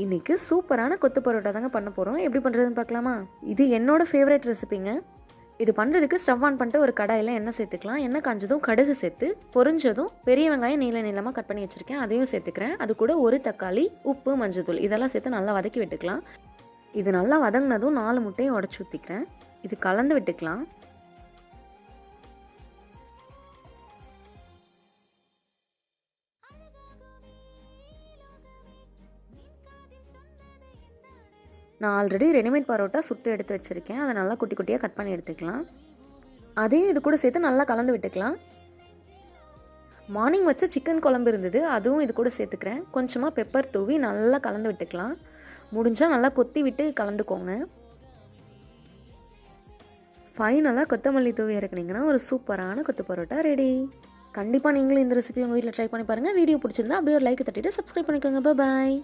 இன்றைக்கி சூப்பரான கொத்து பரோட்டா தாங்க பண்ண போகிறோம். எப்படி பண்ணுறதுன்னு பார்க்கலாமா? இது என்னோடய ஃபேவரட் ரெசிபிங்க. இது பண்ணுறதுக்கு ஸ்டவ் ஆன் பண்ணிட்டு ஒரு கடாயில் எண்ணெய் சேர்த்துக்கலாம். எண்ணெய் காஞ்சதும் கடுகு சேர்த்து பொரிஞ்சதும் பெரிய வெங்காயம் நீளமாக கட் பண்ணி வச்சுருக்கேன், அதையும் சேர்த்துக்கிறேன். அது கூட ஒரு தக்காளி, உப்பு, மஞ்சள் இதெல்லாம் சேர்த்து நல்லா வதக்கி விட்டுக்கலாம். இது நல்லா வதங்கினதும் 4 முட்டையை உடச்சி ஊற்றிக்கிறேன். இது கலந்து விட்டுக்கலாம். நான் ஆல்ரெடி ரெடிமேட் பரோட்டா சுட்டு எடுத்து வச்சுருக்கேன், அதை நல்லா குட்டி குட்டியாக கட் பண்ணி எடுத்துக்கலாம். அதையும் இது கூட சேர்த்து நல்லா கலந்து விட்டுக்கலாம். மார்னிங் வச்ச சிக்கன் குழம்பு இருந்தது, அதுவும் இது கூட சேர்த்துக்கிறேன். கொஞ்சமாக பெப்பர் தூவி நல்லா கலந்து விட்டுக்கலாம். முடிஞ்சால் நல்லா கொத்தி விட்டு கலந்துக்கோங்க. ஃபைனலாக கொத்தமல்லி தூவி இறக்குனீங்கன்னா ஒரு சூப்பரான கொத்து பரோட்டா ரெடி. கண்டிப்பாக நீங்களும் இந்த ரெசிபி உங்கள் வீட்டில் ட்ரை பண்ணி பாருங்கள். வீடியோ பிடிச்சிருந்தா அப்படியே ஒரு லைக் தட்டிட்டு சப்ஸ்கிரைப் பண்ணிக்கோங்க. பாய்.